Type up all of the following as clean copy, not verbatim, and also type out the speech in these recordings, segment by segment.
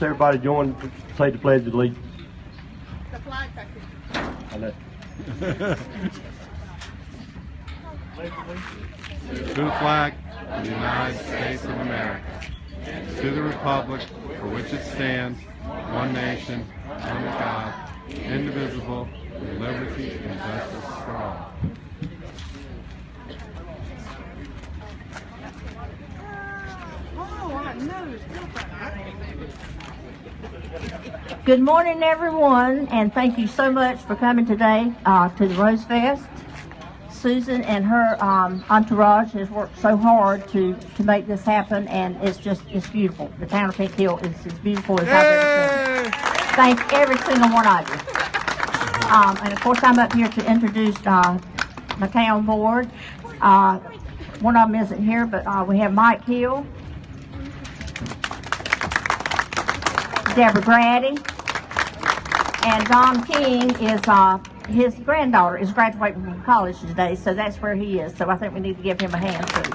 everybody join, say the Pledge of Allegiance. The flag back there. To the flag of the United States of America, to the republic for which it stands, one nation, under God, indivisible, with liberty and justice for all. Good morning, everyone, and thank you so much for coming today to the RoseFest. Susan and her entourage has worked so hard to make this happen, and it's beautiful. The town of Pink Hill is as beautiful as I've ever seen. Thank every single one of you. And of course, I'm up here to introduce my town board. One of them isn't here, but we have Mike Hill, Deborah Grady, and Don King is his granddaughter is graduating from college today, so that's where he is. So I think we need to give him a hand too.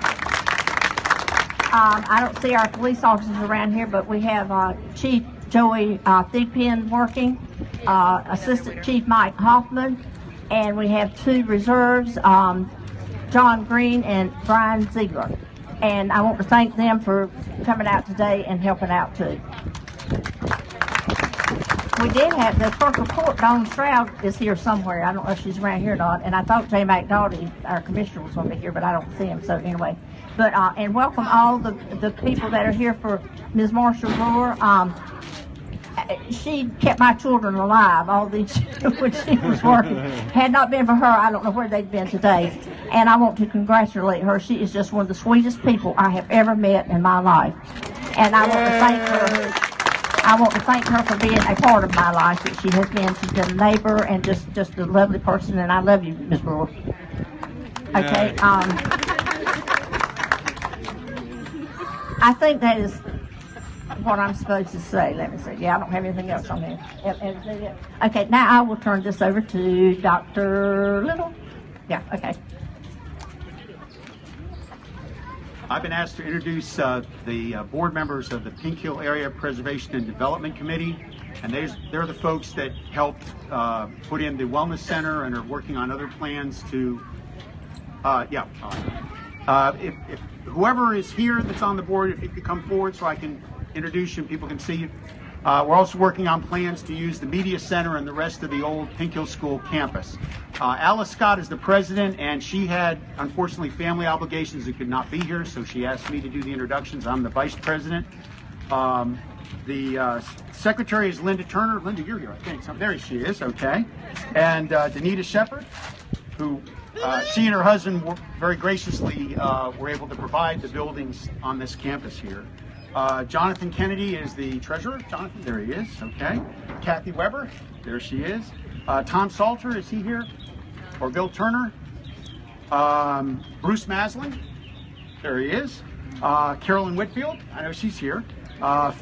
I don't see our police officers around here, but we have Chief Joey Thigpen working, Assistant Chief Mike Hoffman, and we have two reserves, John Green and Brian Ziegler. And I want to thank them for coming out today and helping out too. We did have the clerk of court, Dawn Stroud, is here somewhere. I don't know if she's around here or not. And I thought Jay McDowdy, our commissioner, was going to be here, but I don't see him. So anyway, but and welcome all the people that are here for Ms. Marsha Brewer. She kept my children alive all these years when she was working. Had not been for her, I don't know where they'd been today. And I want to congratulate her. She is just one of the sweetest people I have ever met in my life. And I want to thank her. I want to thank her for being a part of my life that she has been. She's been a neighbor and just a lovely person, and I love you, Ms. Brewer. Okay. I think that is what I'm supposed to say. Let me see. Yeah, I don't have anything else on there. Okay, now I will turn this over to Dr. Little. Yeah, okay. I've been asked to introduce the board members of the Pink Hill Area Preservation and Development Committee, and they're the folks that helped put in the Wellness Center and are working on other plans to, if whoever is here that's on the board, if you could come forward so I can introduce you and people can see you. We're also working on plans to use the Media Center and the rest of the old Pink Hill School campus. Alice Scott is the president, and she had, unfortunately, family obligations and could not be here, so she asked me to do the introductions. I'm the vice president. The secretary is Linda Turner. Linda, you're here, I think. So there she is, okay. And Danita Shepard, who she and her husband very graciously were able to provide the buildings on this campus here. Jonathan Kennedy is the treasurer. Jonathan, there he is, okay. Kathy Weber, there she is. Tom Salter, is he here? Or Bill Turner? Bruce Maslin, there he is. Carolyn Whitfield, I know she's here.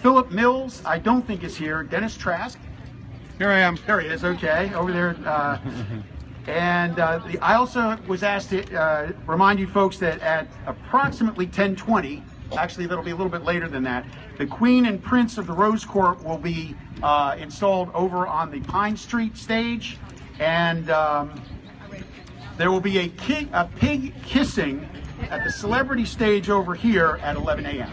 Philip Mills, I don't think is here. Dennis Trask. Here I am. There he is, okay, over there. I also was asked to remind you folks that at approximately 10:20, actually that'll be a little bit later than that, the Queen and Prince of the Rose Court will be installed over on the Pine Street stage, and there will be a pig kissing at the celebrity stage over here at 11 a.m.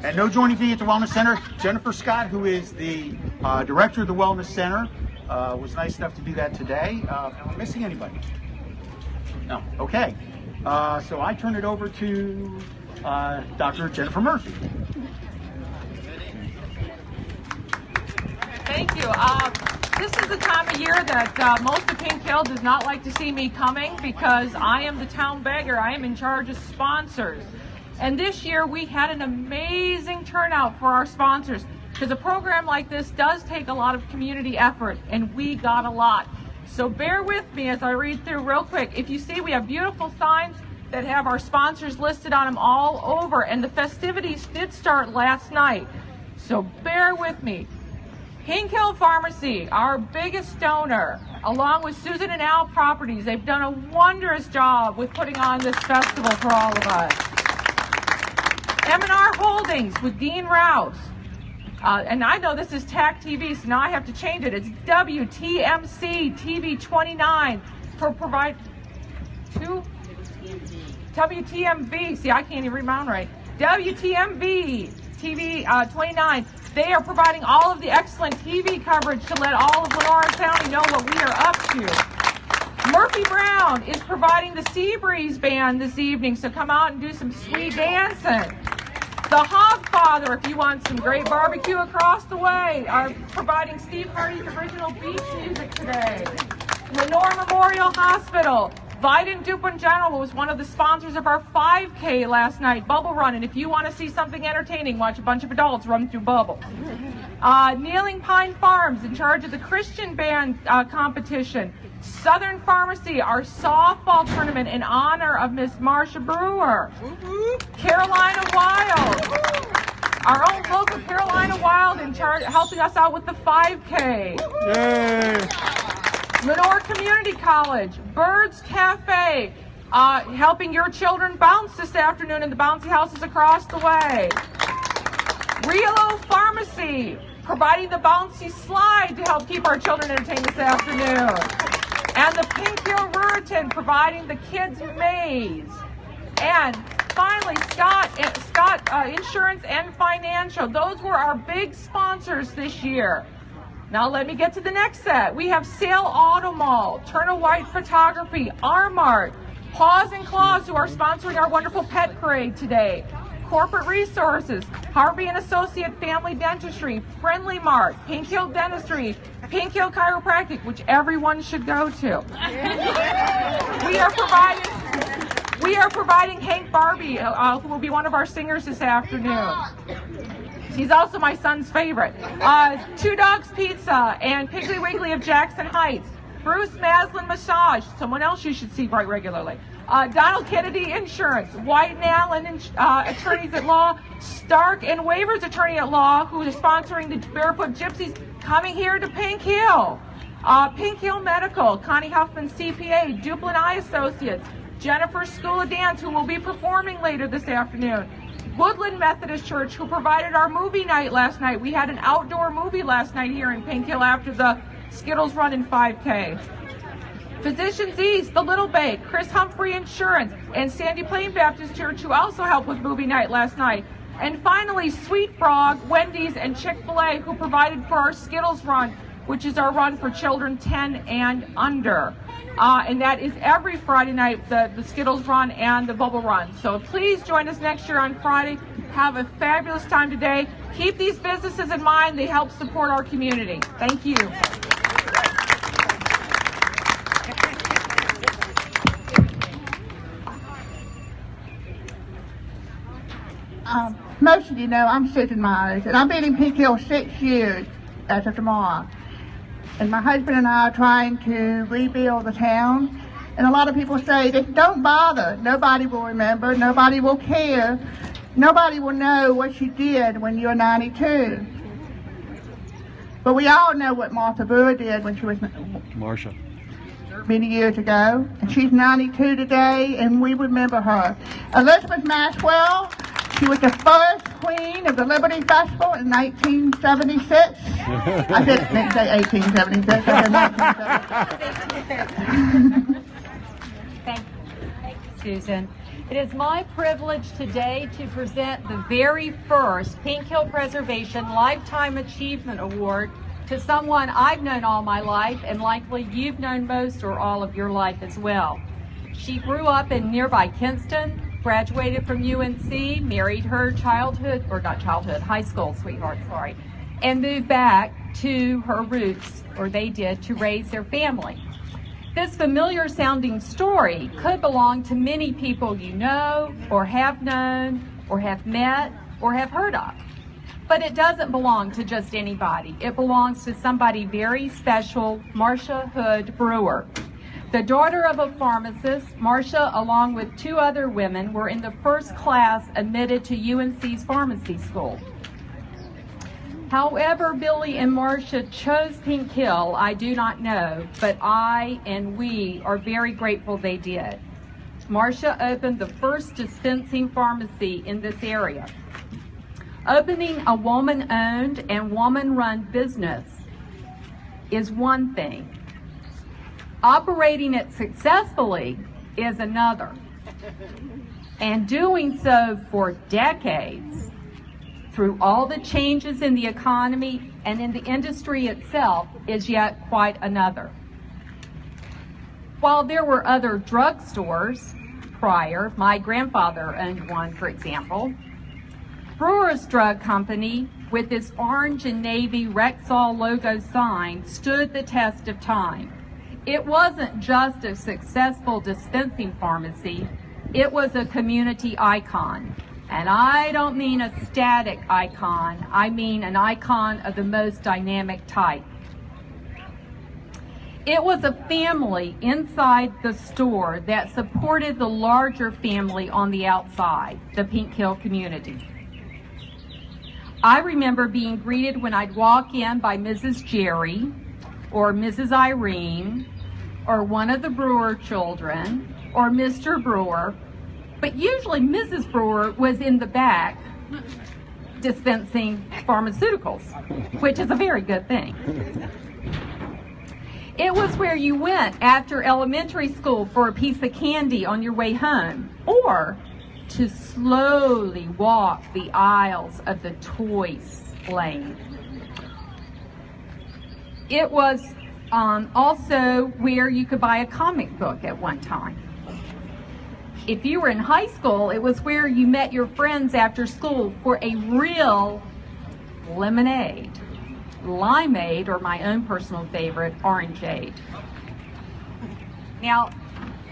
And no joining fee at the Wellness Center. Jennifer Scott, who is the director of the Wellness Center, was nice enough to do that today. Am I missing anybody? No. Okay. So I turn it over to Dr. Jennifer Murphy. Thank you. This is the time of year that most of Pink Hill does not like to see me coming because I am the town beggar. I am in charge of sponsors. And this year we had an amazing turnout for our sponsors because a program like this does take a lot of community effort, and we got a lot. So bear with me as I read through real quick. If you see, we have beautiful signs that have our sponsors listed on them all over, and the festivities did start last night. So bear with me. Pink Hill Pharmacy, our biggest donor, along with Susan and Al Properties, they've done a wondrous job with putting on this festival for all of us. M&R Holdings with Dean Rouse. And I know this is TAC TV, so now I have to change it. It's WTMC TV 29 for provide two WTMV. See, I can't even read mine right. WTMV TV 29. They are providing all of the excellent TV coverage to let all of Lenore County know what we are up to. Murphy Brown is providing the Seabreeze Band this evening, so come out and do some sweet dancing. The Hogfather, if you want some great barbecue across the way, are providing Steve Hardy's original beach music today. Lenore Memorial Hospital, Vidant Dupont General was one of the sponsors of our 5K last night, Bubble Run, and if you want to see something entertaining, watch a bunch of adults run through Bubble. Kneeling Pine Farms, in charge of the Christian band competition. Southern Pharmacy, our softball tournament in honor of Miss Marsha Brewer. Carolina Wild, our own local Carolina Wild, in charge, helping us out with the 5K. Yay! Lenore Community College, Birds Cafe, helping your children bounce this afternoon in the bouncy houses across the way. Realo Pharmacy, providing the bouncy slide to help keep our children entertained this afternoon. And the Pink Hill Ruritan, providing the kids' maze. And finally, Scott Insurance and Financial. Those were our big sponsors this year. Now let me get to the next set. We have Sale Auto Mall, Turner White Photography, Armart, Paws and Claws, who are sponsoring our wonderful pet parade today. Corporate Resources, Harvey and Associate Family Dentistry, Friendly Mart, Pink Hill Dentistry, Pink Hill Chiropractic, which everyone should go to. We are providing Hank Barbie, who will be one of our singers this afternoon. She's also my son's favorite. Two Dogs Pizza and Piggly Wiggly of Jackson Heights. Bruce Maslin Massage, someone else you should see right regularly. Donald Kennedy Insurance, White and Allen Attorneys at Law, Stark and Waivers Attorney at Law, who is sponsoring the Barefoot Gypsies, coming here to Pink Hill. Pink Hill Medical, Connie Huffman CPA, Duplin Eye Associates, Jennifer School of Dance, who will be performing later this afternoon. Woodland Methodist Church, who provided our movie night last night. We had an outdoor movie last night here in Pink Hill after the Skittles Run in 5K. Physicians East, The Little Bay, Chris Humphrey Insurance, and Sandy Plain Baptist Church, who also helped with movie night last night. And finally, Sweet Frog, Wendy's, and Chick-fil-A, who provided for our Skittles Run, which is our run for children 10 and under. And that is every Friday night, the Skittles Run and the Bubble Run. So please join us next year on Friday. Have a fabulous time today. Keep these businesses in mind. They help support our community. Thank you. Most of you know I'm Susan Myers, and I've been in Pink Hill 6 years as of tomorrow. And my husband and I are trying to rebuild the town. And a lot of people say, don't bother. Nobody will remember. Nobody will care. Nobody will know what you did when you were 92. But we all know what Marsha Brewer did when she was Marsha. many years ago. And she's 92 today, and we remember her. Elizabeth Maxwell, she was the first queen of the Liberty Festival in 1976. I didn't say 1876, I said 1976. Thank you, Susan. It is my privilege today to present the very first Pink Hill Preservation Lifetime Achievement Award to someone I've known all my life, and likely you've known most or all of your life as well. She grew up in nearby Kinston, graduated from UNC, married her high school sweetheart, and moved back to her roots, or they did, to raise their family. This familiar sounding story could belong to many people you know, or have known, or have met, or have heard of. But it doesn't belong to just anybody. It belongs to somebody very special, Marsha Hood Brewer. The daughter of a pharmacist, Marsha, along with two other women, were in the first class admitted to UNC's pharmacy school. However Billy and Marsha chose Pink Hill, I do not know, but I and we are very grateful they did. Marsha opened the first dispensing pharmacy in this area. Opening a woman-owned and woman-run business is one thing. Operating it successfully is another. And doing so for decades, through all the changes in the economy and in the industry itself, is yet quite another. While there were other drugstores prior, my grandfather owned one, for example, Brewer's Drug Company, with its orange and navy Rexall logo sign, stood the test of time. It wasn't just a successful dispensing pharmacy, it was a community icon. And I don't mean a static icon, I mean an icon of the most dynamic type. It was a family inside the store that supported the larger family on the outside, the Pink Hill community. I remember being greeted when I'd walk in by Mrs. Jerry or Mrs. Irene or one of the Brewer children or Mr. Brewer, but usually Mrs. Brewer was in the back dispensing pharmaceuticals, which is a very good thing. It was where you went after elementary school for a piece of candy on your way home, or to slowly walk the aisles of the toys lane. It was also where you could buy a comic book at one time. If you were in high school, it was where you met your friends after school for a real lemonade, limeade, or my own personal favorite, orangeade. Now,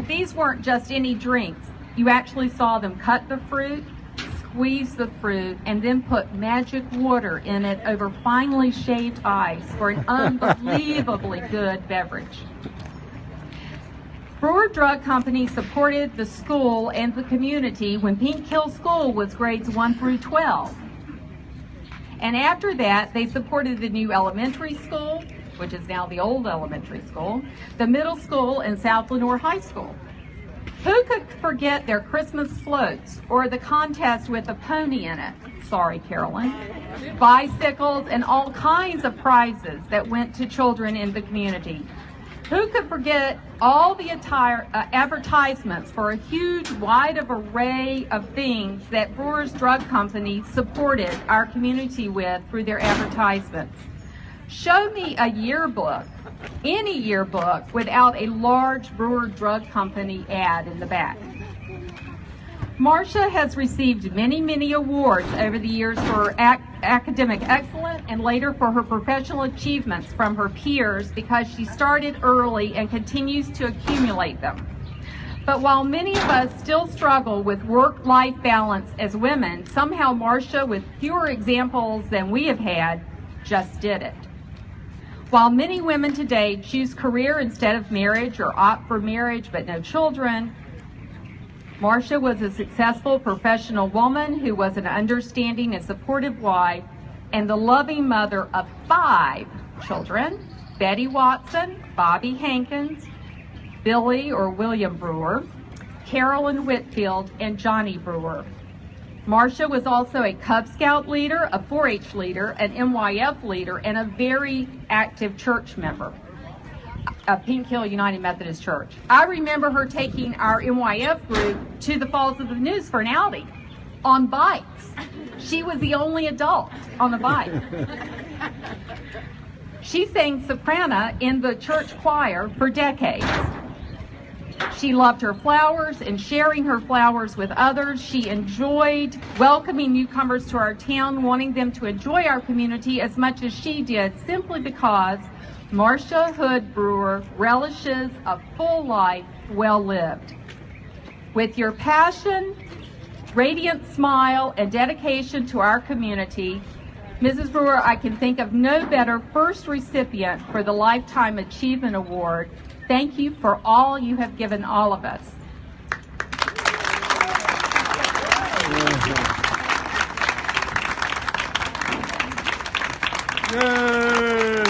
these weren't just any drinks. You actually saw them cut the fruit, squeeze the fruit, and then put magic water in it over finely shaved ice for an unbelievably good beverage. Brewer Drug Company supported the school and the community when Pink Hill School was grades 1 through 12. And after that, they supported the new elementary school, which is now the old elementary school, the middle school, and South Lenoir High School. Who could forget their Christmas floats or the contest with a pony in it? Sorry, Carolyn. Bicycles and all kinds of prizes that went to children in the community. Who could forget all the advertisements for a huge, wide array of things that Brewer's Drug Company supported our community with through their advertisements? Show me a yearbook, any yearbook, without a large Brewer Drug Company ad in the back. Marsha has received many, many awards over the years for academic excellence and later for her professional achievements from her peers because she started early and continues to accumulate them. But while many of us still struggle with work-life balance as women, somehow Marsha, with fewer examples than we have had, just did it. While many women today choose career instead of marriage or opt for marriage but no children, Marsha was a successful professional woman who was an understanding and supportive wife and the loving mother of 5 children: Betty Watson, Bobby Hankins, Billy or William Brewer, Carolyn Whitfield, and Johnny Brewer. Marsha was also a Cub Scout leader, a 4-H leader, an MYF leader, and a very active church member of Pink Hill United Methodist Church. I remember her taking our MYF group to the Falls of the News for an outing on bikes. She was the only adult on the bike. She sang soprano in the church choir for decades. She loved her flowers and sharing her flowers with others. She enjoyed welcoming newcomers to our town, wanting them to enjoy our community as much as she did, simply because Marsha Hood Brewer relishes a full life well lived. With your passion, radiant smile, and dedication to our community, Mrs. Brewer, I can think of no better first recipient for the Lifetime Achievement Award. Thank you for all you have given all of us. Yay!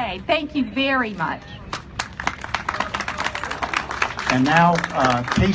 way. Thank you very much. And now, Casey.